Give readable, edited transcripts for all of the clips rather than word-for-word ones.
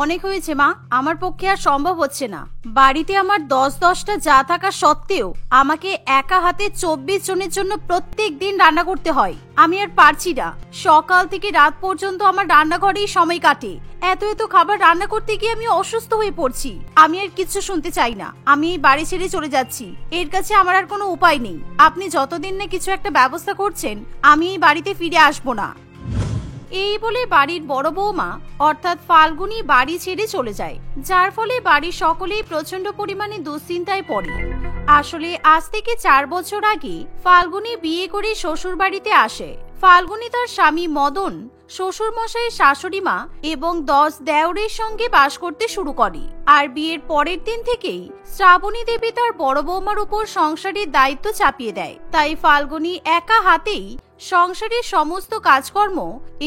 অনেক হয়েছে মা, আমার পক্ষে আর সম্ভব হচ্ছে না। বাড়িতে আমার 10-10টা যা থাকা সত্ত্বেও আমাকে একা হাতে 24 জনের জন্য প্রত্যেক দিন রান্না করতে হয়। আমি আর পারছি না। সকাল থেকে রাত পর্যন্ত আমার রান্নাঘরেই সময় কাটে। এত এত খাবার রান্না করতে গিয়ে আমি অসুস্থ হয়ে পড়ছি। আমি আর কিছু শুনতে চাই না। আমি এই বাড়ি ছেড়ে চলে যাচ্ছি। এর কাছে আমার আর কোনো উপায় নেই। আপনি যতদিন না কিছু একটা ব্যবস্থা করছেন, আমি এই বাড়িতে ফিরে আসবো না। এই বলে বাড়ির বড় বৌমা অর্থাৎ ফাল্গুনী বাড়ি ছেড়ে চলে যায়, যার ফলে বাড়ির সকলেই প্রচন্ড পরিমাণে দুশ্চিন্তায় পড়ে। আসলে আজ থেকে 4 বছর আগে ফাল্গুনী বিয়ে করে শ্বশুর বাড়িতে আসে। ফাল্গুনী তার স্বামী মদন, শ্বশুর মশাই, শাশুড়ি মা এবং 10 দেওরের সঙ্গে বাস করতে শুরু করে। আর বিয়ের পরের দিন থেকেই শ্রাবণী দেবী তার বড় বৌমার উপর সংসারের দায়িত্ব চাপিয়ে দেয়। তাই ফাল্গুনী একা হাতেই সংসারের সমস্ত কাজকর্ম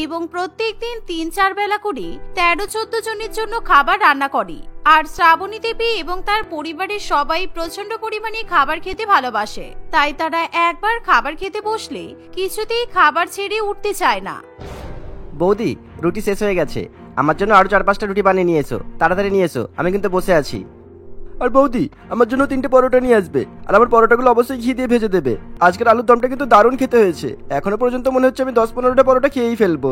এবং প্রত্যেক দিন 3-4 বেলা করে 13-14 জনের জন্য খাবার রান্না করে। আর শ্রাবণী দেবী এবং তার পরিবারের সবাই প্রচন্ড পরিমাণে খাবার খেতে ভালোবাসে, তাই তারা একবার খাবার খেতে বসলে কিছুতেই খাবার ছেড়ে উঠতে চায় না। বৌদি, রুটি শেষ হয়ে গেছে, আমার জন্য আরো 4-5টা রুটি বানিয়ে নিয়ে এসো, তাড়াতাড়ি নিয়ে এসো, আমি কিন্তু বসে আছি। আর বৌদি, আমার জন্য 3টে পরোটা নিয়ে আসবে, আর আমার পরোটাগুলো অবশ্যই ঘি দিয়ে ভেজে দেবে। আজকের আলুর দমটা কিন্তু দারুণ খেতে হয়েছে। এখনো পর্যন্ত মনে হচ্ছে আমি 10-15টা পরোটা খেয়েই ফেলবো।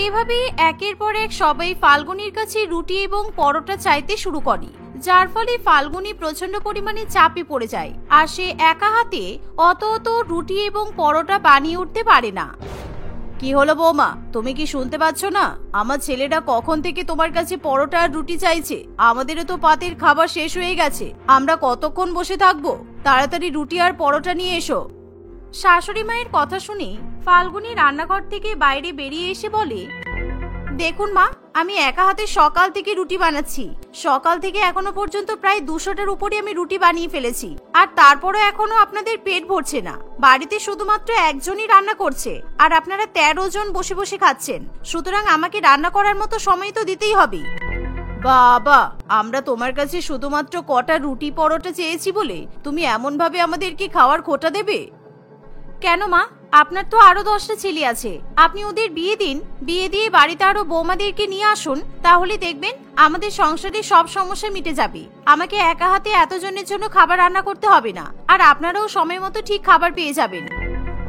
এভাবে একের পর এক সবাই ফাল্গুনীর কাছে রুটি এবং পরোটা চাইতে শুরু করে, যার ফলে ফাল্গুনী প্রচন্ড পরিমাণে চাপে পড়ে যায়। আর সে একা হাতে অত রুটি এবং পরোটা বানিয়ে উঠতে পারে না। কি হলো বৌমা, তুমি কি শুনতে পাচ্ছ না? আমার ছেলেটা কখন থেকে তোমার কাছে পরোটা আর রুটি চাইছে। আমাদেরও তো পাতের খাবার শেষ হয়ে গেছে, আমরা কতক্ষণ বসে থাকবো? তাড়াতাড়ি রুটি আর পরোটা নিয়ে এসো। শাশুড়ি মায়ের কথা শুনে ফাল্গুনী রান্নাঘর থেকে বাইরে বেরিয়ে এসে বলে, দেখুন মা, আমি একা হাতে সকাল থেকে রুটি বানাচ্ছি। সকাল থেকে এখনো পর্যন্ত প্রায় 200টার উপরে আমি রুটি বানিয়ে ফেলেছি, আর তারপরও এখনো আপনাদের পেট ভরছে না। বাড়িতে শুধুমাত্র একজনই রান্না করছে, আর আপনারা 13 জন বসে বসে খাচ্ছেন। সুতরাং আমাকে রান্না করার মতো সময় তো দিতেই হবে। বাবা, আমরা তোমার কাছে শুধুমাত্র কটা রুটি পরোটা চেয়েছি বলে তুমি এমন ভাবে আমাদেরকে খাওয়ার খোটা দেবে? কেন মা, আপনার তো আরো 10টা ছেলে আছে, আপনি ওদের বিয়ে দিন। বিয়ে দিয়ে বাড়িতে আরো বৌমাদেরকে নিয়ে আসুন, তাহলে দেখবেন আমাদের সংসারে সব সমস্যা মিটে যাবে। আমাকে একা হাতে এতজনের জন্য খাবার রান্না করতে হবে না, আর আপনারাও সময় মতো ঠিক খাবার পেয়ে যাবেন।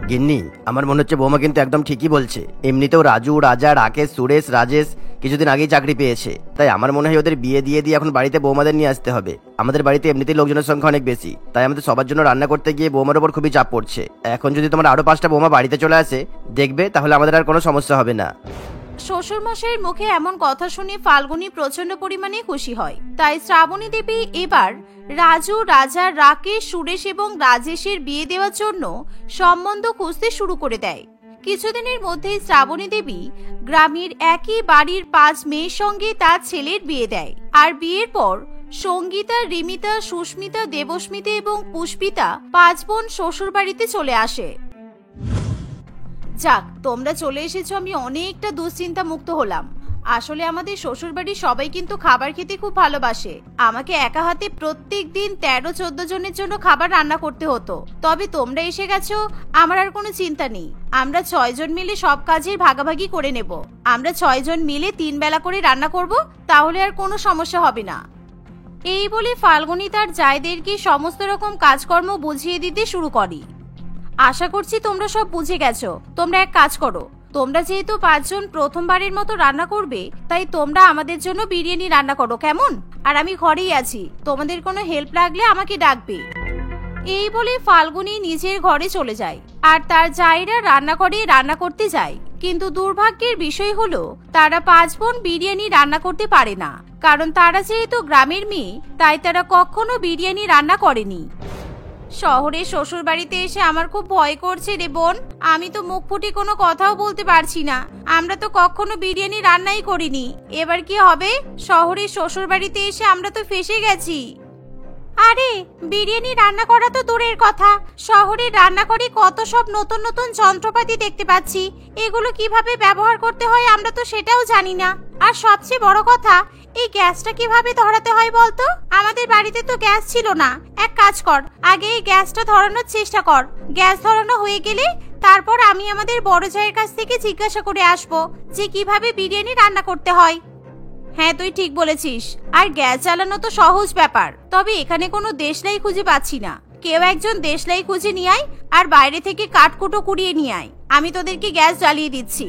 গিন্নি, আমার মনে হচ্ছে বৌমা কিন্তু একদম ঠিকই বলছে। এমনিতেও রাজু, রাজা, রাকেশ, সুরেশ, রাজেশ কিছুদিন আগেই চাকরি পেয়েছে, তাই আমার মনে হয় ওদের বিয়ে দিয়ে এখন বাড়িতে বৌমাদের নিয়ে আসতে হবে। আমাদের বাড়িতে এমনিতেই লোকজনের সংখ্যা অনেক বেশি, তাই আমাদের সবার জন্য রান্না করতে গিয়ে বৌমার উপর খুবই চাপ পড়ছে। এখন যদি তোমার আরো 5টা বৌমা বাড়িতে চলে আসে, দেখবে তাহলে আমাদের আর কোনো সমস্যা হবে না। শ্বশুর মশাইয়ের মুখে এমন কথা শুনে ফাল্গুনী প্রচন্ড পরিমাণে খুশি হয়। তাই শ্রাবণী দেবী এবার রাজু, রাজা, রাকেশ, সুরেশ এবং রাজেশের বিয়ে দেওয়ার জন্য সম্বন্ধ খুঁজতে শুরু করে দেয়। কিছুদিনের মধ্যেই শ্রাবণী দেবী গ্রামের একই বাড়ির 5 মেয়ের সঙ্গে তার ছেলের বিয়ে দেয়। আর বিয়ের পর সঙ্গীতা, রিমিতা, সুস্মিতা, দেবস্মিতা এবং পুষ্পিতা 5 বোন শ্বশুর বাড়িতে চলে আসে। যাক, তোমরা চলে এসেছো, আমি অনেকটা দুশ্চিন্তা মুক্ত হলাম। আসলে আমাদের শ্বশুর বাড়ির সবাই কিন্তু খাবার খেতে খুব ভালোবাসে। আমাকে একা হাতে প্রত্যেক দিন 13-14 জনের জন্য খাবার রান্না করতে হতো। তবে তোমরা এসে গেছো, আমার আর কোনো চিন্তা নেই। আমরা 6 জন মিলে সব কাজের ভাগাভাগি করে নেব। আমরা 6 জন মিলে 3 বেলা করে রান্না করব, তাহলে আর কোনো সমস্যা হবে না। এই বলে ফাল্গুনী তার জায়দেরকে সমস্ত রকম কাজকর্ম বুঝিয়ে দিতে শুরু করে। আশা করছি তোমরা সব বুঝে গেছো। তোমরা এক কাজ করো, তোমরা যেহেতু 5 জন প্রথমবারের মতো রান্না করবে, তাই তোমরা আমাদের জন্য বিরিয়ানি রান্না করো, কেমন? আর আমি ঘরেই আছি, তোমাদের কোনো হেল্প লাগলে আমাকে ডাকবে। এই বলে ফাল্গুনী নিজের ঘরে চলে যায়, আর তার জায়েরা রান্নাঘরে রান্না করতে যায়। কিন্তু দুর্ভাগ্যের বিষয় হলো তারা 5 বোন বিরিয়ানি রান্না করতে পারে না, কারণ তারা যেহেতু গ্রামের মেয়ে, তাই তারা কখনো বিরিয়ানি রান্না করেনি। শহরে শ্বশুর বাড়িতে এসে আমার খুব ভয় করছে রে বোন। আমি তো মুখ ফুটে কোনো কথাও বলতে পারছি না। আমরা তো কখনো বিরিয়ানি রান্নাই করিনি, এবার কি হবে? শহরে শ্বশুর বাড়িতে এসে আমরা তো ফেঁসে গেছি। আরে, বিরিয়ানি রান্না করা তো দূরের কথা, শহরের রান্নাঘরে কত সব নতুন নতুন যন্ত্রপাতি দেখতে পাচ্ছি। এগুলো কিভাবে ব্যবহার করতে হয় আমরা তো সেটাও জানি না। আর সবচেয়ে বড় কথা, এই গ্যাসটা কিভাবে ধরাতে হয় বলতো? আমাদের বাড়িতে তো গ্যাস ছিল না। এক কাজ কর, আগে এই গ্যাসটা ধরানোর চেষ্টা কর। গ্যাস ধরানো হয়ে গেলে তারপর আমি আমাদের বড় জায়ের কাছ থেকে জিজ্ঞাসা করে আসবো যে কিভাবে বিরিয়ানি রান্না করতে হয়। হ্যাঁ তুই ঠিক বলেছিস। আর গ্যাস জ্বালানো তো সহজ ব্যাপার, তবে এখানে কোনো দেশলাই খুঁজে পাচ্ছি না। কেউ একজন দেশলাই খুঁজে নিয়ে আয় আর বাইরে থেকে কাঠকুটো কুড়িয়ে নিয়ে আয়, আমি তোদেরকে গ্যাস জ্বালিয়ে দিচ্ছি।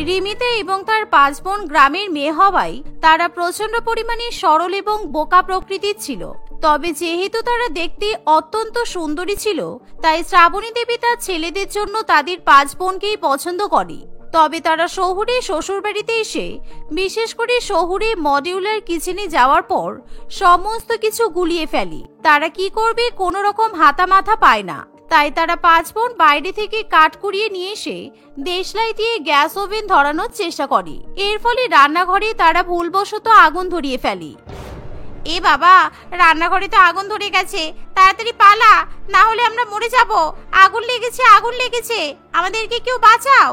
রিমিতে এবং তার 5 বোন গ্রামের মেয়ে হওয়ায় তারা প্রচন্ড পরিমাণে সরল এবং বোকা প্রকৃতির ছিল। তবে যেহেতু তারা দেখতে অত্যন্ত সুন্দরী ছিল, তাই শ্রাবণী দেবী তার ছেলেদের জন্য তাদের 5 বোনকেই পছন্দ করে। তবে তারা শহুরে শ্বশুরবাড়িতে এসে, বিশেষ করে শহুরে মডিউলার কিচেনে যাওয়ার পর সমস্ত কিছু গুলিয়ে ফেলে। তারা কি করবে কোনো রকম হাতা মাথা পায় না। তাই তারা 5 বোন বাইরে থেকে কাঠ কুড়িয়ে নিয়ে এসে দেশলাই দিয়ে গ্যাস ওভেন ধরানোর চেষ্টা করে। এর ফলে রান্নাঘরে তারা ভুলবশত আগুন ধরিয়ে ফেলে। এ বাবা, রান্নাঘরে তো আগুন ধরে গেছে, তাড়াতাড়ি পালা, না হলে আমরা মরে যাব। আগুন লেগেছে, আগুন লেগেছে, আমাদেরকে কেউ বাঁচাও।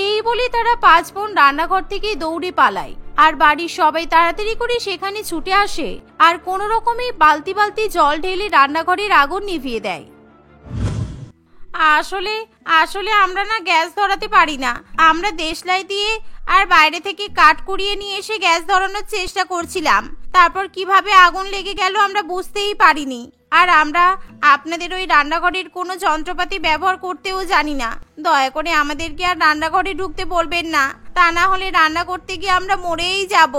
এই বলে তারা 5 বোন রান্নাঘর থেকে দৌড়ে পালায়। আর বাড়ির সবাই তাড়াতাড়ি করে সেখানে ছুটে আসে আর কোনো রকমে বালতি বালতি জল ঢেলে রান্নাঘরের আগুন নিভিয়ে দেয়। আসলে আমরা না গ্যাস ধরাতে পারি না। আমরা দেশলাই দিয়ে আর বাইরে থেকে কাঠ কুড়িয়ে নিয়ে এসে গ্যাস ধরানোর চেষ্টা করছিলাম, তারপর কিভাবে আগুন লেগে গেল আমরা বুঝতেই পারিনি। আর আমরা আপনাদের ওই রান্নাঘরের কোনো যন্ত্রপাতি ব্যবহার করতেও জানি না। দয়া করে আমাদেরকে আর রান্নাঘরে ঢুকতে বলবেন না, তা না হলে রান্না করতে গিয়ে আমরা মরেই যাব।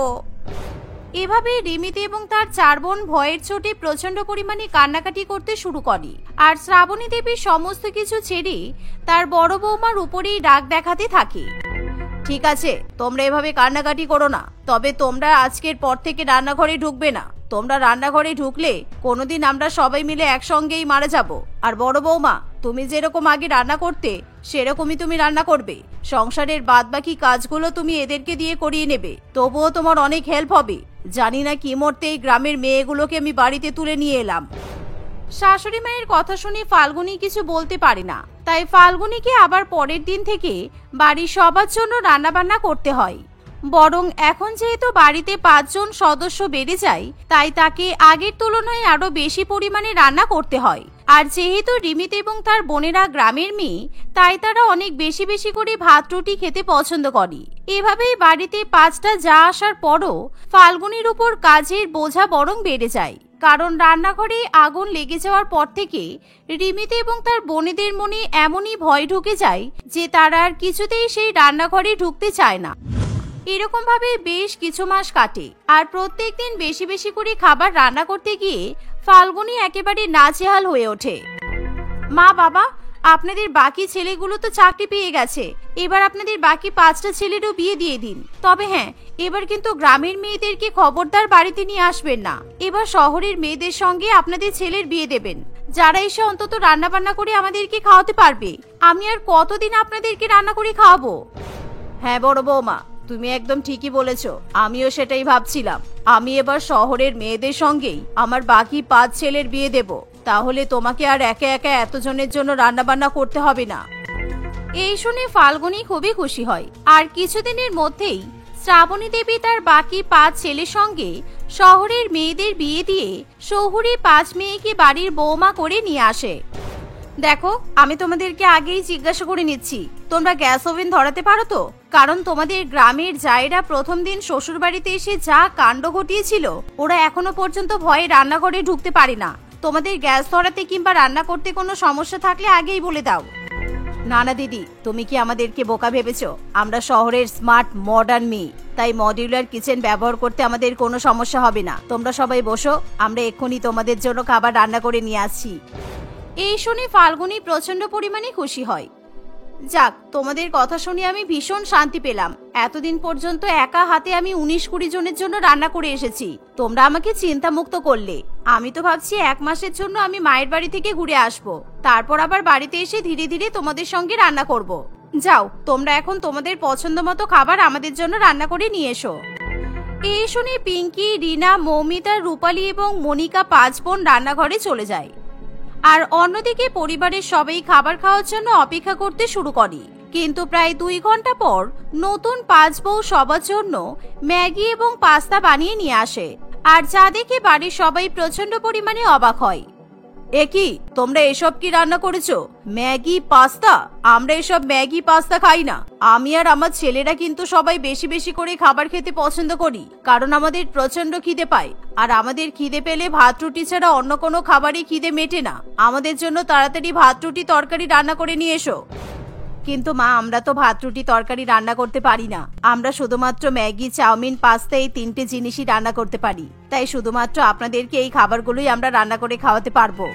এভাবে রিমিতে এবং তার 4 বোন ভয়ের চোটে প্রচন্ড পরিমাণে কান্নাকাটি করতে শুরু করে। আর শ্রাবণী দেবী সমস্ত কিছু ছেড়ে তার বড় বৌমার উপরেই রাগ দেখাতে থাকে। ঠিক আছে, তোমরা এভাবে কান্নাকাটি করো না, তবে তোমরা আজকের পর থেকে রান্নাঘরে ঢুকবে না। তোমরা রান্নাঘরে ঢুকলে কোনোদিন আমরা সবাই মিলে একসঙ্গেই মারা যাব। আর বড় বৌমা, তুমি যেরকম আগে রান্না করতে সেরকমই তুমি রান্না করবে। সংসারের বাদবাকি কাজগুলো তুমি এদেরকে দিয়ে করিয়ে নেবে, তবুও তোমার অনেক হেল্প হবে। জানি না কি মরতে এই গ্রামের মেয়েগুলোকে আমি বাড়িতে তুলে নিয়ে এলাম। শাশুড়ি মায়ের কথা শুনে ফাল্গুনি কিছু বলতে পারে না, তাই ফাল্গুনিকে আবার পরের দিন থেকে বাড়ির সবার জন্য রান্নাবান্না করতে হয়। বরং এখন যেহেতু বাড়িতে 5 জন সদস্য বেড়ে যায়, তাই তাকে আগের তুলনায় আরো বেশি পরিমাণে রান্না করতে হয়। আর যেহেতু রিমিত এবং তার বোনেরা গ্রামের মেয়ে, তাই তারা অনেক বেশি বেশি করে ভাত রুটি খেতে পছন্দ করে। এভাবেই বাড়িতে 5টা যা আসার পরও ফাল্গুনির উপর কাজের বোঝা বরং বেড়ে যায়। কারণ রান্নাঘরে আগুন লেগে যাওয়ার পর থেকে রিমিত এবং তার বোনেদের মনে এমনই ভয় ঢুকে যায় যে তারা আর কিছুতেই সেই রান্নাঘরে ঢুকতে চায় না। এরকম ভাবে বেশ কিছু মাস কাটে। আর প্রত্যেকদিন বেশি বেশি করে খাবার রান্না করতে গিয়ে ফাল্গুনি একেবারে নাজেহাল হয়ে ওঠে। মা বাবা, আপনাদের বাকি ছেলেগুলো তো চাকরি পেয়ে গেছে, এবার আপনাদের বাকি 5টা ছেলেরও বিয়ে দিয়ে দিন। তবে হ্যাঁ, এবার কিন্তু গ্রামের মেয়েদেরকে খবরদার বাড়িতে নিয়ে আসবেন না। এবার শহরের মেয়েদের সঙ্গে আপনাদের ছেলের বিয়ে দেবেন, যারা এসে অন্তত রান্না বান্না করে আমাদেরকে খাওয়াতে পারবে। আমি আর কতদিন আপনাদেরকে রান্না করে খাওয়াবো? হ্যাঁ বড় বৌমা, তুমি একদম ঠিকই বলেছো, আমিও সেটাই ভাবছিলাম। আমি এবার শহরের মেয়েদের সঙ্গেই আমার বাকি 5 ছেলের বিয়ে দেব, তাহলে তোমাকে আর একা একা এতজনের জন্য রান্না বান্না করতে হবে না। এই শুনে ফাল্গুনি খুবই খুশি হয়। আর কিছুদিনের মধ্যেই শ্রাবণী দেবী তার বাকি 5 ছেলের সঙ্গে শহরের মেয়েদের বিয়ে দিয়ে শহুরে 5 মেয়েকে বাড়ির বৌমা করে নিয়ে আসে। দেখো, আমি তোমাদেরকে আগেই জিজ্ঞাসা করে নিচ্ছি, তোমরা গ্যাস ওভেন ধরাতে পারো তো? কারণ তোমাদের গ্রামের জায়েরা প্রথম দিন শ্বশুর বাড়িতে এসে যা কাণ্ড ঘটিয়েছিল, ওরা এখনো পর্যন্ত ভয়ে রান্নাঘরে ঢুকতে পারে না। তোমাদের গ্যাস ধরাতে কিংবা রান্না করতে কোনো সমস্যা থাকলে আগেই বলে দাও। না না দিদি, তুমি কি আমাদেরকে বোকা ভেবেছো? আমরা শহরের স্মার্ট মডার্ন মেয়ে, তাই মডিউলার কিচেন ব্যবহার করতে আমাদের কোনো সমস্যা হবে না। তোমরা সবাই বসো, আমরা এক্ষুনি তোমাদের জন্য খাবার রান্না করে নিয়ে আসছি। এই শুনে ফাল্গুনি প্রচন্ড পরিমাণে খুশি হয়। যাক, তোমাদের কথা শুনে আমি ভীষণ শান্তি পেলাম। এতদিন পর্যন্ত একা হাতে আমি 19-20 জনের জন্য রান্না করে এসেছি, তোমরা আমাকে চিন্তামুক্ত করলে। আমি তো ভাবছি 1 মাসের জন্য আমি মায়ের বাড়ি থেকে ঘুরে আসবো, তারপর আবার বাড়িতে এসে ধীরে ধীরে তোমাদের সঙ্গে রান্না করব। যাও, তোমরা এখন তোমাদের পছন্দ মতো খাবার আমাদের জন্য রান্না করে নিয়ে এসো। এই শুনে পিঙ্কি, রিনা, মৌমিতা, রূপালী এবং মনিকা 5 বোন রান্নাঘরে চলে যায়। আর অন্যদিকে পরিবারের সবাই খাবার খাওয়ার জন্য অপেক্ষা করতে শুরু করে। কিন্তু প্রায় 2 ঘন্টা পর নতুন 5 বউ সবার জন্য ম্যাগি এবং পাস্তা বানিয়ে নিয়ে আসে। আর যা দেখে বাড়ির সবাই প্রচন্ড পরিমাণে অবাক হয়। এ কি, তোমরা এসব কি রান্না করেছো? Maggi pasta? আমরা এসব ম্যাগি পাস্তা খাই না। আমি আর আমার ছেলেরা কিন্তু সবাই বেশি বেশি করে খাবার খেতে পছন্দ করি, কারণ আমাদের প্রচন্ড খিদে পায়। আর আমাদের খিদে পেলে ভাত রুটি ছাড়া অন্য কোনো খাবারই খিদে মেটে না। আমাদের জন্য তাড়াতাড়ি ভাত রুটি তরকারি রান্না করে নিয়ে এসো। কিন্তু মা, আমরা তো ভাত রুটি তরকারি রান্না করতে পারি না। আমরা শুধুমাত্র ম্যাগি, চাউমিন, পাস্তা এই 3টে জিনিসই রান্না করতে পারি। তাই শুধুমাত্র আপনাদেরকে এই খাবারগুলোই আমরা রান্না করে খাওয়াতে পারবো।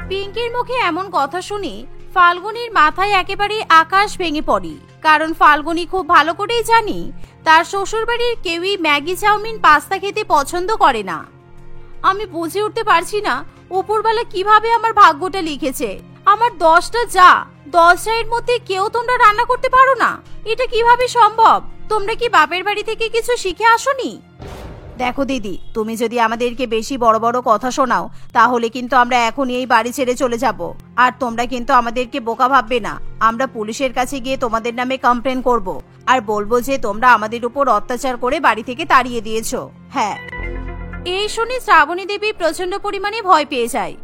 পিঙ্কির মুখে এমন কথা শুনে ফাল্গুনির মাথায় একেবারে আকাশ ভেঙে পড়ে। কারণ ফাল্গুনি খুব ভালো করেই জানি তার শ্বশুরবাড়ির কেউই ম্যাগি, চাউমিন, পাস্তা খেতে পছন্দ করে না। আমি বুঝে উঠতে পারছি না উপরবেলা কিভাবে আমার ভাগ্যটা লিখেছে। আমার 10টা যা, 10 মধ্যে কেউ তোমরা রান্না করতে পারো না? এটা কিভাবে সম্ভব? তোমরা কি বাপের বাড়ি থেকে কিছু শিখে আসোনি? দেখো দিদি, তুমি যদি আমাদেরকে বেশি বড় বড় কথা শোনাও তাহলে কিন্তু আমরা এখনই এই বাড়ি ছেড়ে চলে যাব। আর তোমরা কিন্তু আমাদেরকে বোকা ভাববে না। আমরা পুলিশের কাছে গিয়ে তোমাদের নামে কমপ্লেন করব আর বলবো যে তোমরা আমাদের উপর অত্যাচার করে বাড়ি থেকে তাড়িয়ে দিয়েছো। হ্যাঁ। এই শুনে শ্রাবণী দেবী প্রচন্ড পরিমাণে ভয় পেয়ে যায়।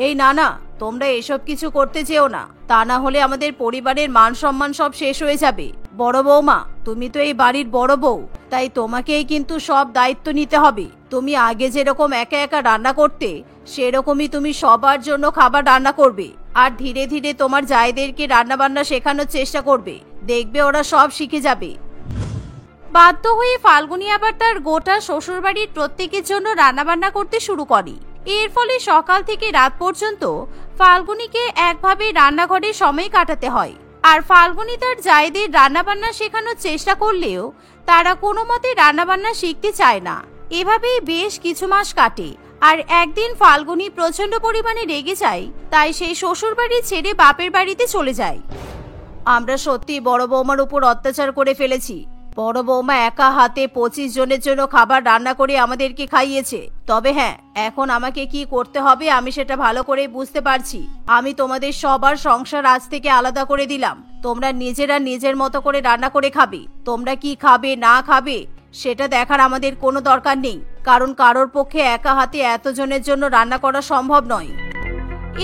এই না না, তোমরা এসব কিছু করতে যেও না, তা না হলে আমাদের পরিবারের মান সম্মান সব শেষ হয়ে যাবে। বড় বৌমা, তুমি তো এই বাড়ির বড় বউ, তাই তোমাকেই কিন্তু সব দায়িত্ব নিতে হবে। তুমি আগে যেরকম একা একা রান্না করতে, সেরকমই তুমি সবার জন্য খাবার রান্না করবে। আর ধীরে ধীরে তোমার জায়েদেরকে রান্না বান্না শেখানোর চেষ্টা করবে। দেখবে ওরা সব শিখে যাবে। বাধ্য হয়ে ফাল্গুনি আবার তার গোটা শ্বশুরবাড়ির প্রত্যেকের জন্য রান্নাবান্না করতে শুরু করে। এর ফলে সকাল থেকে রাত পর্যন্ত ফাল্গুনিকে একভাবে রান্নাঘরে সময় কাটাতে হয়। আর ফাল্গুনি তার জায়েদের রান্নাবান্না শেখানোর চেষ্টা করলেও তারা কোনো মতে রান্নাবান্না শিখতে চায় না। এভাবেই বেশ কিছু মাস কাটে। আর একদিন ফাল্গুনি প্রচন্ড পরিমাণে রেগে যায়, তাই সেই শ্বশুরবাড়ি ছেড়ে বাপের বাড়িতে চলে যায়। আমরা সত্যি বড় বৌমার উপর অত্যাচার করে ফেলেছি। বড় বৌমা একা হাতে 25 জনের জন্য খাবার রান্না করে আমাদেরকে খাইয়েছে। তবে হ্যাঁ, এখন আমাকে কি করতে হবে আমি সেটা ভালো করে বুঝতে পারছি। আমি তোমাদের সবার সংসার আজ থেকে আলাদা করে দিলাম। তোমরা নিজেরা নিজের মতো করে রান্না করে খাবে। তোমরা কি খাবে না খাবে সেটা দেখার আমাদের কোনো দরকার নেই, কারণ কারোর পক্ষে একা হাতে এতজনের জন্য রান্না করা সম্ভব নয়।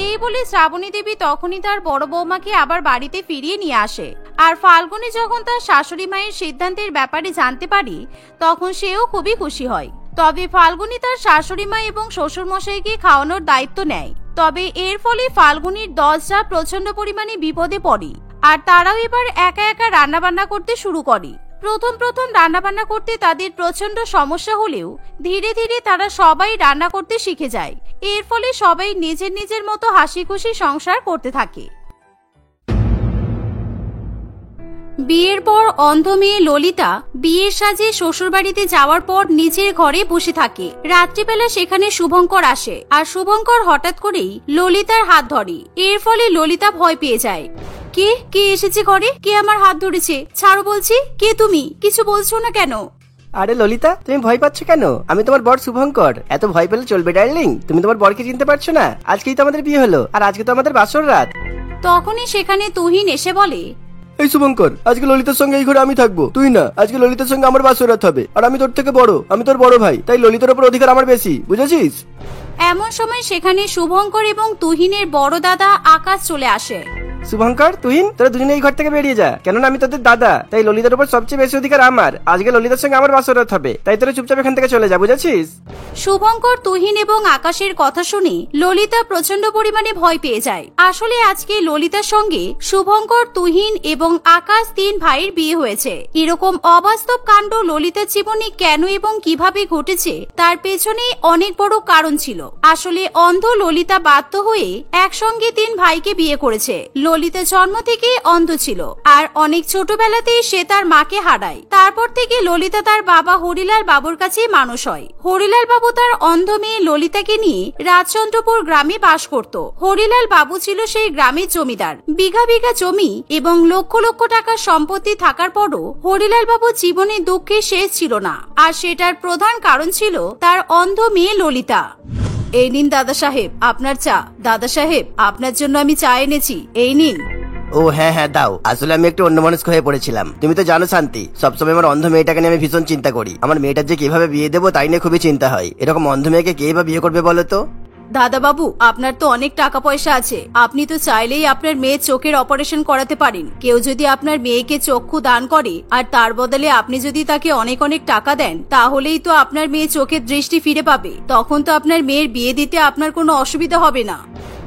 এই বলে শ্রাবণী দেবী তখনই তার বড় বৌমাকে আবার বাড়িতে ফিরিয়ে নিয়ে আসে। আর ফাল্গুনি যখন তার শাশুড়ি মায়ের সিদ্ধান্তের ব্যাপারে জানতে পারি তখন সেও খুবই খুশি হয়। তবে ফাল্গুনি তার শাশুড়ি মা এবং শ্বশুর মশাইকে খাওয়ানোর দায়িত্ব নেয়। তবে এর ফলে ফাল্গুনির 10 যা প্রচন্ড পরিমাণে বিপদে পড়ে। আর তারাও এবার একা একা রান্নাবান্না করতে শুরু করে। প্রথম প্রথম রান্নাবান্না করতে তাদের প্রচন্ড সমস্যা হলেও ধীরে ধীরে তারা সবাই রান্না করতে শিখে যায়। এর ফলে সবাই নিজের নিজের মতো হাসি খুশি সংসার করতে থাকে। বিয়ের পর অন্ধ মেয়ে ললিতা বিয়ের সাজে শ্বশুরবাড়িতে যাওয়ার পর নিজের ঘরে বসে থাকে। রাত্রিবেলা সেখানে শুভঙ্কর আসে। আর শুভঙ্কর হঠাৎ করেই ললিতার হাত ধরে। এর ফলে ললিতা ভয় পেয়ে যায়। কে এসেছে ঘরে? কে আমার হাত ধরেছে? ছাড়ো বলছি। কে তুমি? কিছু বলছো না কেন? আরে ললিতা, তুমি ভয় পাচ্ছ কেন? আমি তোমার বর শুভঙ্কর। এত ভয় পেলে চলবে ডার্লিং? তুমি তোমার বরকে চিনতে পারছো না? আজকেই তো আমাদের বিয়ে হলো, আর আজকে তো আমাদের বাসর রাত। তখনই সেখানে তুহিন এসে বলে, এই শুভঙ্কর, আজকে ললিতার সঙ্গে এই ঘরে আমি থাকবো, তুই না। আজকে ললিতার সঙ্গে আমার বাসর রাত হবে। আর আমি তোর থেকে বড়, আমি তোর বড় ভাই, তাই ললিতার উপর অধিকার আমার বেশি, বুঝেছিস? এমন সময় সেখানে শুভঙ্কর এবং তুহিনের বড় দাদা আকাশ চলে আসে। শুভঙ্কর, তুহিন, তোরা দুজনে এই ঘর থেকে বেরিয়ে যা। কেননা আমি তোদের দাদা, তাই ললিতার উপর সবচেয়ে বেশি অধিকার আমার। আজকে ললিতার সঙ্গে আমার বাসর রাত হবে, তাই তোরা চুপচাপ এখান থেকে চলে যা, বুঝেছিস? শুভঙ্কর, তুহিন এবং আকাশের কথা শুনে ললিতা প্রচন্ড পরিমাণে ভয় পেয়ে যায়। আসলে আজকে ললিতার সঙ্গে শুভঙ্কর, তুহিন এবং আকাশ 3 ভাইয়ের বিয়ে হয়েছে। এরকম অবাস্তব কাণ্ড ললিতার জীবনে কেন এবং কিভাবে ঘটেছে তার পেছনে অনেক বড় কারণ ছিল। আসলে অন্ধ ললিতা বাধ্য হয়ে একসঙ্গে 3 ভাইকে বিয়ে করেছে। ললিতা জন্ম থেকে অন্ধ ছিল আর অনেক ছোটবেলাতেই সে তার মাকে হারায়। তারপর থেকে ললিতা তার বাবা হরিলাল বাবুর কাছে মানুষ হয়। হরিলাল বাবু তার অন্ধ মেয়ে ললিতাকে নিয়ে রাজচন্দ্রপুর গ্রামে বাস করত। হরিলাল বাবু ছিল সেই গ্রামের জমিদার। বিঘা বিঘা জমি এবং লক্ষ লক্ষ টাকার সম্পত্তি থাকার পরও হরিলাল বাবু জীবনে দুঃখে শেষ ছিল না। আর সেটার প্রধান কারণ ছিল তার অন্ধ মেয়ে ললিতা। এই নিন দাদা সাহেব আপনার চা। দাদা সাহেব, আপনার জন্য আমি চা এনেছি, এই নিন। ও হ্যাঁ হ্যাঁ, দাও। আসলে আমি একটু অন্যমনস্ক হয়ে পড়েছিলাম। তুমি তো জানো শান্তি, সবসময় আমার অন্ধ মেয়েটাকে নিয়ে আমি ভীষণ চিন্তা করি। আমার মেয়েটার যে কিভাবে বিয়ে দেবো তাই নিয়ে খুবই চিন্তা হয়। এরকম অন্ধ মেয়েকে কে বা বিয়ে করবে বলো তো? দাদা বাবু, আপনার তো অনেক টাকা পয়সা আছে, আপনি তো চাইলেই আপনার মেয়ের চোখের অপারেশন করাতে পারেন। কেউ যদি আপনার মেয়েকে চক্ষু দান করে আর তার বদলে আপনি যদি তাকে অনেক অনেক টাকা দেন, তাহলেই তো আপনার মেয়ে চোখের দৃষ্টি ফিরে পাবে। তখন তো আপনার মেয়ের বিয়ে দিতে আপনার কোনো অসুবিধা হবে না।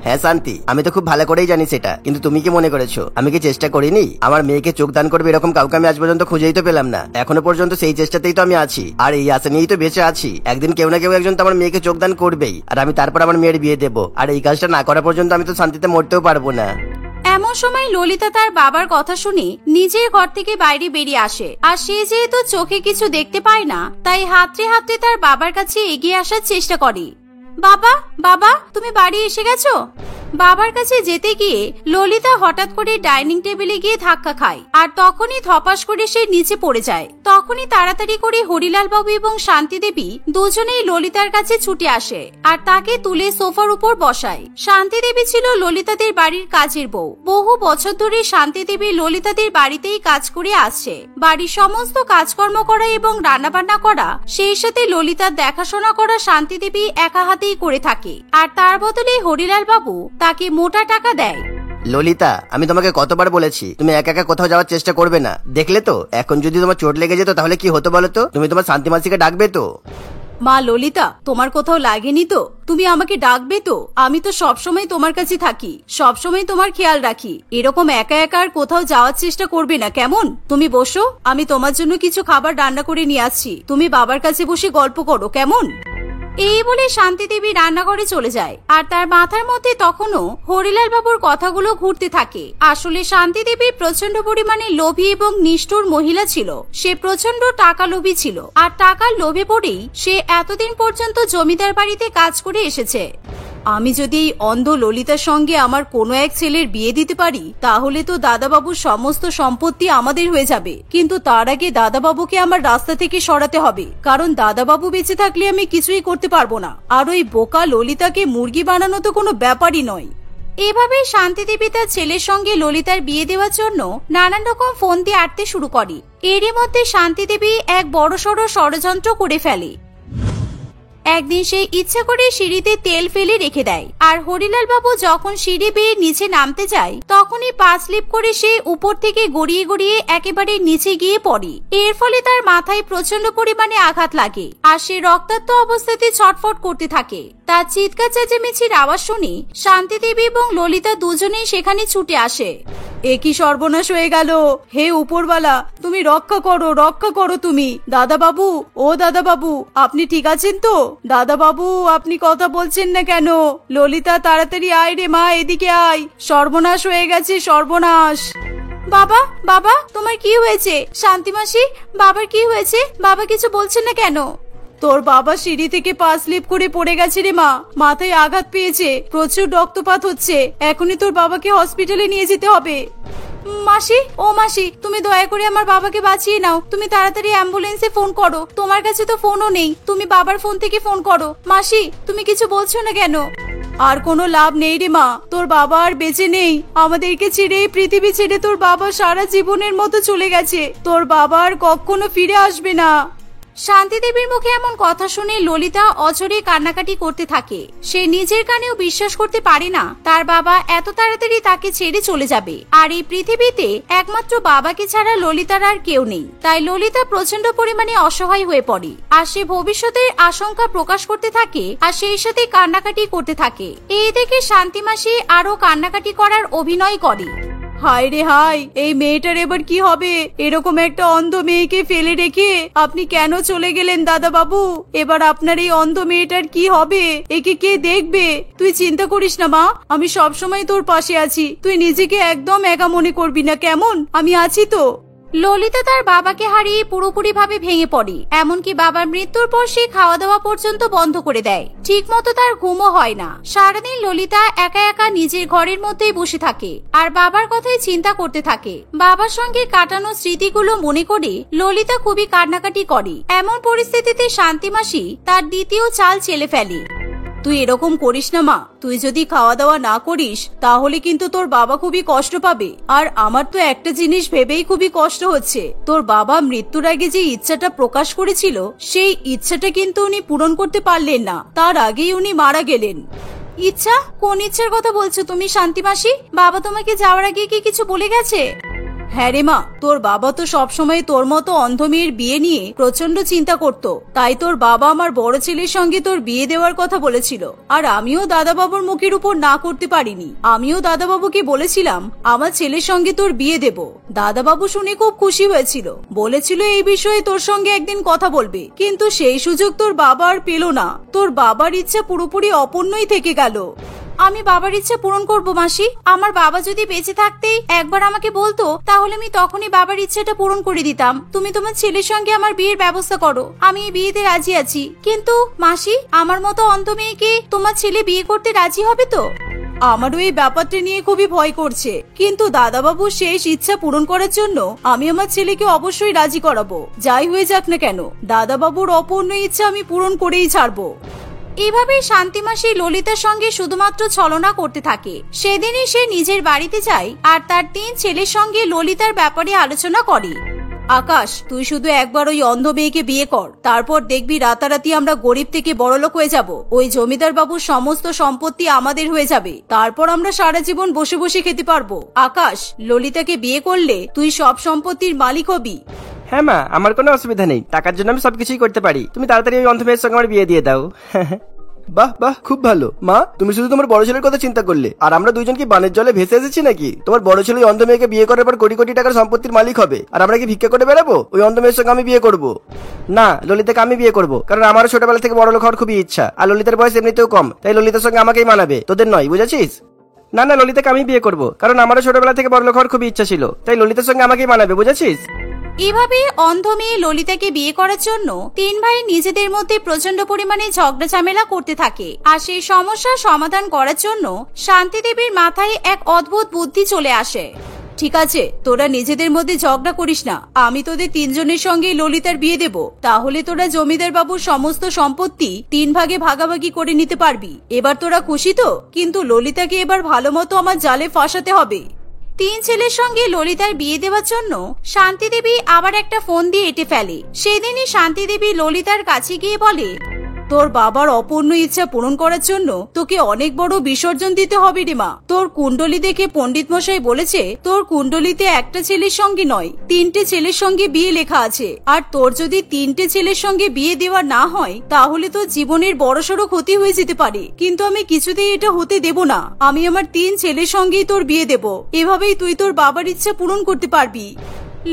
হ্যাঁ শান্তি, আমি তো খুব ভালো করেই জানি সেটা, কিন্তু তুমি কি মনে করেছো আমি কি চেষ্টা করিনি? আমার মেয়েকে চোখ দান করবে এরকম কাউকে আমি আজ পর্যন্ত খুঁজেই তো পেলাম না। এখনো পর্যন্ত সেই চেষ্টাতেই তো আমি আছি, আর এই আশা নিয়েই তো বেঁচে আছি। একদিন কেউ না কেউ একজন তো আমার মেয়েকে চোখ দান করবেই, আর আমি তারপর আমার মেয়ের বিয়ে দেবো। আর এই কাজটা না করা পর্যন্ত আমি তো শান্তিতে মরতেও পারবো না। এমন সময় ললিতা তার বাবার কথা শুনে নিজের ঘর থেকে বাইরে বেরিয়ে আসে। আর সে যেহেতু চোখে কিছু দেখতে পায় না, তাই হাতড়ে হাতড়ে তার বাবার কাছে এগিয়ে আসার চেষ্টা করে। বাবা, বাবা, তুমি বাড়ি এসে গেছো? বাবার কাছে যেতে গিয়ে ললিতা হঠাৎ করে ডাইনিং টেবিলে গিয়ে ধাক্কা খায়, আর তখনই ধপাস করে সে নিচে পড়ে যায়। তখনই তাড়াতাড়ি করে হরিলাল বাবু এবং শান্তি দেবী দুজনেই ললিতার কাছে ছুটে আসে আর তাকে তুলে সোফার উপর বসায়। শান্তি দেবী ছিল ললিতাদের বাড়ির কাজের বউ। বহু বছর ধরে শান্তি দেবী ললিতাদের বাড়িতেই কাজ করে আসছে। বাড়ির সমস্ত কাজকর্ম করা এবং রান্নাবান্না করা, সেই সাথে ললিতার দেখাশোনা করা শান্তি দেবী একা হাতেই করে থাকে। আর তার বদলে হরিলাল বাবু তাকে মোটা টাকা দেয়। ললিতা, আমি তোমাকে কতবার বলেছি তুমি একা একা কোথাও যাওয়ার চেষ্টা করবে না। দেখলে তো, এখন যদি তোমার চোট লেগে যেত তাহলে কি হতো বলো তো? তুমি তোমার শান্তি মাসিকে ডাকবে তো? মা ললিতা, তোমার কোথাও লাগেনি তো? তুমি আমাকে ডাকবে তো? আমি তো সবসময় তোমার কাছে থাকি, সবসময় তোমার খেয়াল রাখি। এরকম একা একা আর কোথাও যাওয়ার চেষ্টা করবে না, কেমন? তুমি বসো, আমি তোমার জন্য কিছু খাবার রান্না করে নিয়ে আসছি। তুমি বাবার কাছে বসে গল্প করো, কেমন? এই বলে শান্তি দেবী রান্নাঘরে চলে যায়। আর তার মাথার মধ্যে তখনও হরিলাল বাবুর কথাগুলো ঘুরতে থাকে। আসলে শান্তি দেবী প্রচন্ড পরিমাণে লোভী এবং নিষ্ঠুর মহিলা ছিল। সে প্রচন্ড টাকা লোভী ছিল, আর টাকার লোভে পড়েই সে এতদিন পর্যন্ত জমিদার বাড়িতে কাজ করে এসেছে। আমি যদি এই অন্ধ ললিতার সঙ্গে আমার কোনো এক ছেলের বিয়ে দিতে পারি, তাহলে তো দাদাবাবুর সমস্ত সম্পত্তি আমাদের হয়ে যাবে। কিন্তু তার আগে দাদাবাবুকে আমার রাস্তা থেকে সরাতে হবে, কারণ দাদাবাবু বেঁচে থাকলে আমি কিছুই করতে পারবো না। আর ওই বোকা ললিতাকে মুরগি বানানো তো কোনো ব্যাপারই নয়। এভাবে শান্তি দেবী তার ছেলের সঙ্গে ললিতার বিয়ে দেওয়ার জন্য নানান রকম ফোন দিয়ে আটতে শুরু করে। এরই মধ্যে শান্তি দেবী এক বড়সড় ষড়যন্ত্র করে ফেলে। একদিন সে ইচ্ছা করে সিঁড়িতে তেল ফেলে রেখে দেয়। আর হরিলাল বাবু যখন সিঁড়ি বেয়ে নিচে নামতে যায়, তখনই পা স্লিপ করে সে উপর থেকে গড়িয়ে গড়িয়ে একেবারে নিচে গিয়ে পড়ে। এর ফলে তার মাথায় প্রচন্ড পরিমাণে আঘাত লাগে, আর সে রক্তাক্ত অবস্থাতে ছটফট করতে থাকে। তার চিৎকার চেঁচামেচির আওয়াজ শুনে শান্তি দেবী এবং ললিতা দুজনেই সেখানে ছুটে আসে। একই সর্বনাশ হয়ে গেল, হে উপরওয়ালা, তুমি রক্ষা করো, রক্ষা করো তুমি। দাদা বাবু, ও দাদা বাবু, আপনি ঠিক আছেন তো? দাদা বাবু, আপনি কথা বলছেন না কেন? ললিতা, তাড়াতাড়ি আয় রে মা, এদিকে আয়, সর্বনাশ হয়ে গেছে, সর্বনাশ। বাবা, বাবা, তোমার কি হয়েছে? শান্তি মাসি, বাবার কি হয়েছে? বাবা কিছু বলছেন না কেন? তোর বাবা সিঁড়ি থেকে পা স্লিপ করে পড়ে গেছে রে মা, মাথায় আঘাত পেয়েছে, প্রচুর রক্তপাত হচ্ছে। এখনই তোর বাবাকে হসপিটালে নিয়ে যেতে হবে। মাসি, ও মাসি, তুমি দয়া করে আমার বাবাকে বাঁচিয়ে নাও। তুমি তাড়াতাড়ি অ্যাম্বুলেন্সে ফোন করো। তোমার কাছে তো ফোনও নেই, তুমি বাবার ফোন থেকে ফোন করো। মাসি, তুমি কিছু বলছো না কেন? আর কোনো লাভ নেই রে মা, তোর বাবা আর বেঁচে নেই। আমাদেরকে ছেড়ে এই পৃথিবী ছেড়ে তোর বাবা সারা জীবনের মতো চলে গেছে। তোর বাবা আর কখনো ফিরে আসবে না। শান্তি দেবীর মুখে এমন কথা শুনে ললিতা অঝরে কান্নাকাটি করতে থাকে। সে নিজের কানেও বিশ্বাস করতে পারে না তার বাবা এত তাড়াতাড়ি তাকে ছেড়ে চলে যাবে। আর এই পৃথিবীতে একমাত্র বাবাকে ছাড়া ললিতার আর কেউ নেই। তাই ললিতা প্রচন্ড পরিমাণে অসহায় হয়ে পড়ে, আর সে ভবিষ্যতের আশঙ্কা প্রকাশ করতে থাকে, আর সেই সাথে কান্নাকাটি করতে থাকে। এই দেখে শান্তি মাসি আরো কান্নাকাটি করার অভিনয় করে। হায় রে হায়, এই মেয়েটার এবার কি হবে? এরকম একটা অন্ধ মেয়েকে ফেলে রেখে আপনি কেন চলে গেলেন দাদা বাবু? এবার আপনার এই অন্ধ মেয়েটার কি হবে? একে কে দেখবে? তুই চিন্তা করিস না মা, আমি সবসময় তোর পাশে আছি। তুই নিজেকে একদম একা মনে করবি না, কেমন? আমি আছি তো। ললিতা তার বাবাকে হারিয়ে পুরোপুরি ভাবে ভেঙে পড়ে। এমনকি বাবার মৃত্যুর পর সে খাওয়া দাওয়া পর্যন্ত বন্ধ করে দেয়। ঠিক মতো তার ঘুমও হয় না। সারাদিন ললিতা একা একা নিজের ঘরের মধ্যেই বসে থাকে, আর বাবার কথাই চিন্তা করতে থাকে। বাবার সঙ্গে কাটানো স্মৃতিগুলো মনে করে ললিতা খুবই কান্নাকাটি করে। এমন পরিস্থিতিতে শান্তি মাসি তার দ্বিতীয় চাল চেলে ফেলে। তুই এরকম করিস না মা, তুই যদি খাওয়া দাওয়া না করিস তাহলে কিন্তু তোর বাবা খুবই কষ্ট পাবে। আর আমার তো একটা জিনিস ভেবেই খুবই কষ্ট হচ্ছে, তোর বাবা মৃত্যুর আগে যে ইচ্ছাটা প্রকাশ করেছিল সেই ইচ্ছাটা কিন্তু উনি পূরণ করতে পারলেন না, তার আগেই উনি মারা গেলেন। ইচ্ছা? কোন ইচ্ছার কথা বলছো তুমি শান্তি মাসি? বাবা তোমাকে যাওয়ার আগে কি কিছু বলে গেছে? হ্যাঁ রে মা, তোর বাবা তো সবসময় তোর মতো অন্ধ মেয়ের বিয়ে নিয়ে প্রচন্ড চিন্তা করত। তাই তোর বাবা আমার বড় ছেলের সঙ্গে তোর বিয়ে দেওয়ার কথা বলেছিল। আর আমিও দাদা বাবুর মুখের উপর না করতে পারিনি। আমিও দাদা বাবুকে বলেছিলাম আমার ছেলের সঙ্গে তোর বিয়ে দেব। দাদা বাবু শুনে খুব খুশি হয়েছিল, বলেছিল এই বিষয়ে তোর সঙ্গে একদিন কথা বলবে। কিন্তু সেই সুযোগ তোর বাবা আর পেল না। তোর বাবার ইচ্ছা পুরোপুরি অপূর্ণই থেকে গেল। আমি বাবার ইচ্ছা পূরণ করব মাসি। আমার বাবা যদি বেঁচে থাকতেই একবার আমাকে বলতো, তাহলে আমি তখনই বাবার ইচ্ছাটা পূরণ করে দিতাম। তুমি তোমার ছেলের সঙ্গে আমার বিয়ের ব্যবস্থা করো, আমি এই বিয়েতে রাজি আছি। কিন্তু মাসি, আমার মতো অন্ধ মেয়েকে তোমার ছেলে বিয়ে করতে রাজি হবে তো? আমারও এই ব্যাপারটা নিয়ে খুবই ভয় করছে, কিন্তু দাদাবাবুর শেষ ইচ্ছা পূরণ করার জন্য আমি আমার ছেলেকে অবশ্যই রাজি করাবো। যাই হয়ে যাক না কেন, দাদাবাবুর অপূর্ণ ইচ্ছা আমি পূরণ করেই ছাড়বো। এভাবেই শান্তিমাসি ললিতার সঙ্গে শুধুমাত্র ছলনা করতে থাকে। সেদিনই সে নিজের বাড়িতে যায় আর তার 3 ছেলের সঙ্গে ললিতার ব্যাপারে আলোচনা করে। আকাশ, তুই শুধু একবার ওই অন্ধ মেয়েকে বিয়ে কর, তারপর দেখবি রাতারাতি আমরা গরিব থেকে বড়লোক হয়ে যাব। ওই জমিদার বাবুর সমস্ত সম্পত্তি আমাদের হয়ে যাবে। তারপর আমরা সারা জীবন বসে বসে খেতে পারবো। আকাশ, ললিতাকে বিয়ে করলে তুই সব সম্পত্তির মালিক হবি। হ্যাঁ মা, আমার কোনো অসুবিধা নেই। টাকার জন্য আমি সবকিছুই করতে পারি। তুমি তাড়াতাড়ি ওই অন্ধ মেয়ের সঙ্গে আমার বিয়ে দিয়ে দাও। বাহ বাহ, খুব ভালো। মা, তুমি শুধু তোমার বড় ছেলের কথা চিন্তা করলে, আর আমরা দুইজন কি বানের জলে ভেসে এসেছি নাকি? তোমার বড় ছেলে ওই অন্ধ মেয়েকে বিয়ে করার পর কোটি কোটি টাকার সম্পত্তির মালিক হবে, আর আমরা কি ভিক্ষা করে বেড়াবো? ওই অন্ধ মেয়ের সঙ্গে আমি বিয়ে করব না। ললিতাকে আমি বিয়ে করব, কারণ আমারও ছোটবেলা থেকে বড় লোক হওয়ার খুবই ইচ্ছা। আর ললিতার বয়স এমনিতেও কম, তাই ললিতার সঙ্গে আমাকেই মানাবে, তোদের নয়, বুঝেছিস? না না, ললিতাকে আমি বিয়ে করব, কারণ আমারও ছোটবেলা থেকে বড় লোক হওয়ার খুবই ইচ্ছা ছিল, তাই ললিতার সঙ্গে আমাকেই মানাবে, বুঝেছিস? এভাবে অন্ধ মেয়ে ললিতাকে বিয়ে করার জন্য 3 ভাই নিজেদের মধ্যে প্রচন্ড পরিমাণে ঝগড়া ঝামেলা করতে থাকে। আর সেই সমস্যার সমাধান করার জন্য শান্তি দেবীর মাথায় এক অদ্ভুত বুদ্ধি চলে আসে। ঠিক আছে, তোরা নিজেদের মধ্যে ঝগড়া করিস না। আমি তোদের 3 জনের সঙ্গে ললিতার বিয়ে দেব, তাহলে তোরা জমিদার বাবুর সমস্ত সম্পত্তি 3 ভাগে ভাগাভাগি করে নিতে পারবি। এবার তোরা খুশি তো? কিন্তু ললিতাকে এবার ভালো মতো আমার জালে ফাঁসাতে হবে। 3 ছেলের সঙ্গে ললিতার বিয়ে দেওয়ার জন্য শান্তি দেবী আবার একটা ফোন দিয়ে এঁটে ফেলে। সেদিনই শান্তি দেবী ললিতার কাছে গিয়ে বলে, তোর বাবার অপূর্ণ ইচ্ছা পূরণ করার জন্য তোকে অনেক বড় বিসর্জন দিতে হবে রে মা। তোর কুণ্ডলী দেখে পণ্ডিত মশাই বলেছে তোর কুণ্ডলিতে একটা ছেলের সঙ্গে নয় 3টে ছেলের সঙ্গে বিয়ে লেখা আছে। আর তোর যদি 3টে ছেলের সঙ্গে বিয়ে দেওয়া না হয়, তাহলে তোর জীবনের বড়সড় ক্ষতি হয়ে যেতে পারে। কিন্তু আমি কিছুতেই এটা হতে দেব না। আমি আমার 3 ছেলের সঙ্গেই তোর বিয়ে দেব। এভাবেই তুই তোর বাবার ইচ্ছা পূরণ করতে পারবি।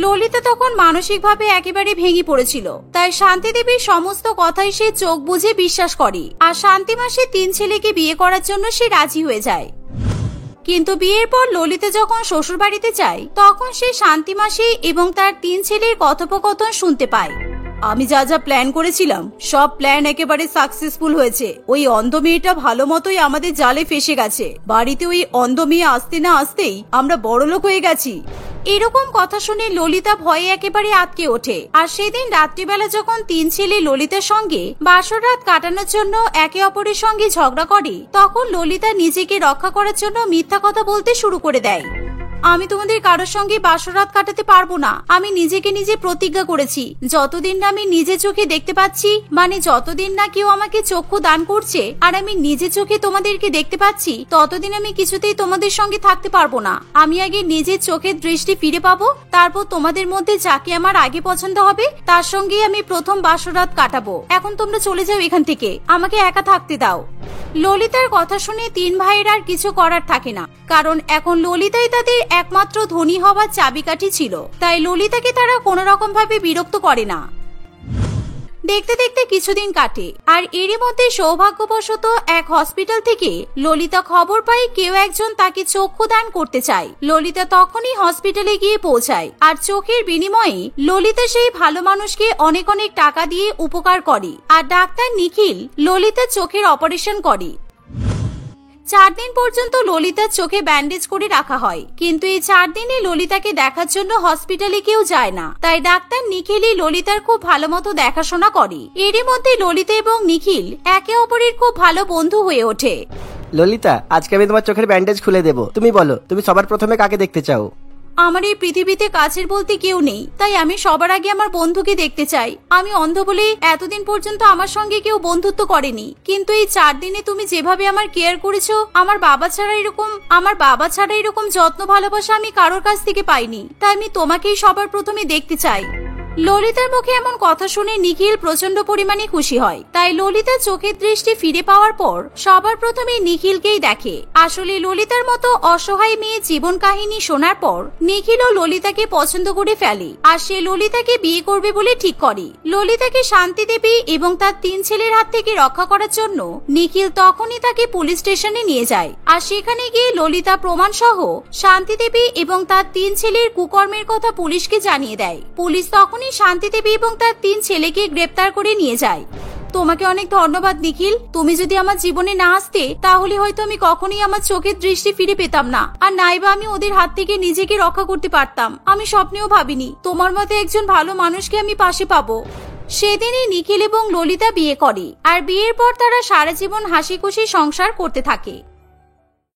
ললিতা তখন মানসিকভাবে একেবারে ভেঙে পড়েছিল, তাই শান্তি দেবীর সমস্ত কথাই সে চোখ বুজে বিশ্বাস করে। আর শান্তি মাসে 3 ছেলেকে বিয়ে করার জন্য সে রাজি হয়ে যায়। কিন্তু বিয়ের পর ললিতা যখন শ্বশুর বাড়িতে যায়, তখন সে শান্তি মাসি এবং তার 3 ছেলের কথোপকথন শুনতে পায়। আমি যা যা প্ল্যান করেছিলাম, সব প্ল্যান একেবারে সাকসেসফুল হয়েছে। ওই অন্ধ মেয়েটা ভালো মতোই আমাদের জালে ফেসে গেছে। বাড়িতে ওই অন্ধ মেয়ে আসতে না আসতেই আমরা বড়লোক হয়ে গেছি। এরকম কথা শুনে ললিতা ভয়ে একেবারে আটকে ওঠে। আর সেদিন রাত্রিবেলা যখন 3 ছেলে ললিতার সঙ্গে বাসর রাত কাটানোর জন্য একে অপরের সঙ্গে ঝগড়া করে, তখন ললিতা নিজেকে রক্ষা করার জন্য মিথ্যা কথা বলতে শুরু করে দেয়। আমি তোমাদের কারোর সঙ্গে বাসর রাত কাটাতে পারবো না। আমি নিজেকে নিজে প্রতিজ্ঞা করেছি, যতদিন না আমি নিজে চোখে দেখতে পাচ্ছি, মানে যতদিন না কেউ আমাকে চক্ষু দান করছে আর আমি নিজে চোখে তোমাদেরকে দেখতে পাচ্ছি, ততদিন আমি কিছুতেই তোমাদের সঙ্গে থাকতে পারবো না। আমি আগে নিজের চোখের দৃষ্টি ফিরে পাবো, তারপর তোমাদের মধ্যে যাকে আমার আগে পছন্দ হবে তার সঙ্গেই আমি প্রথম বাসর রাত কাটাবো। এখন তোমরা চলে যাও এখান থেকে, আমাকে একা থাকতে দাও। ললিতার কথা শুনে 3 ভাইয়ের আর কিছু করার থাকে না, কারণ এখন ললিতাই তাদের একমাত্র ধনী হওয়ার চাবিকাঠি ছিল। তাই ললিতাকে তারা কোনো রকম ভাবে বিরক্ত করে না। দেখতে দেখতে কিছুদিন কাটে, আর এরই মধ্যে সৌভাগ্যবশত এক হসপিটাল থেকে ললিতা খবর পায় কেউ একজন তাকে চক্ষু দান করতে চায়। ললিতা তখনই হসপিটালে গিয়ে পৌঁছায়, আর চোখের বিনিময়ে ললিতা সেই ভালো মানুষকে অনেক অনেক টাকা দিয়ে উপকার করে। আর ডাক্তার নিখিল ললিতার চোখের অপারেশন করে। 4 দিন পর্যন্ত ললিতার চোখে ব্যান্ডেজ করে রাখা হয়, কিন্তু এই 4 দিনে ললিতাকে দেখার জন্য হসপিটালে কেউ যায় না। তাই ডাক্তার নিখিলই ললিতার খুব ভালো মতো দেখাশোনা করে। এরই মধ্যে ললিতা এবং নিখিল একে অপরের খুব ভালো বন্ধু হয়ে ওঠে। ললিতা, আজকে আমি তোমার চোখের ব্যান্ডেজ খুলে দেবো। তুমি বলো, তুমি সবার প্রথমে কাকে দেখতে চাও? আমার এই পৃথিবীতে কাছের বলতে কেউ নেই, তাই আমি সবার আগে আমার বন্ধুকে দেখতে চাই। আমি অন্ধ বলে এতদিন পর্যন্ত আমার সঙ্গে কেউ বন্ধুত্ব করেনি, কিন্তু এই 4 দিনে তুমি যেভাবে আমার কেয়ার করেছো, আমার বাবা ছাড়া এরকম যত্ন ভালোবাসা আমি কারোর কাছ থেকে পাইনি। তাই আমি তোমাকেই সবার প্রথমে দেখতে চাই। ললিতার মুখে এমন কথা শুনে নিখিল প্রচন্ড পরিমাণে খুশি হয়। তাই ললিতা চোখের দৃষ্টি ফিরে পাওয়ার পর সবার প্রথমে নিখিলকেই দেখে। আসলে ললিতার মতো অসহায় মেয়ে জীবন কাহিনী শোনার পর নিখিলও ললিতাকে পছন্দ করে ফেলে, আর সে ললিতাকে বিয়ে করবে বলে ঠিক করে। ললিতাকে শান্তি দেবী এবং তার 3 ছেলের হাত থেকে রক্ষা করার জন্য নিখিল তখনই তাকে পুলিশ স্টেশনে নিয়ে যায়। আর সেখানে গিয়ে ললিতা প্রমাণ সহ শান্তি দেবী এবং তার 3 ছেলের কুকর্মের কথা পুলিশকে জানিয়ে দেয়। পুলিশ তখনই শান্তি দেবী এবং তার 3 ছেলেকে গ্রেপ্তার করে নিয়ে যায়। তোমাকে অনেক ধন্যবাদ নিখিল, তুমি যদি আমার জীবনে না আসতে তাহলে হয়তো আমি কখনোই আমার চোখের দৃষ্টি ফিরে পেতাম না, আর নাইবা আমি ওদের হাত থেকে নিজেকে রক্ষা করতে পারতাম। আমি স্বপ্নেও ভাবিনি তোমার মতো একজন ভালো মানুষকে আমি পাশে পাবো। সেদিনই নিখিল এবং ললিতা বিয়ে করে, আর বিয়ের পর তারা সারা জীবন হাসি খুশি সংসার করতে থাকে।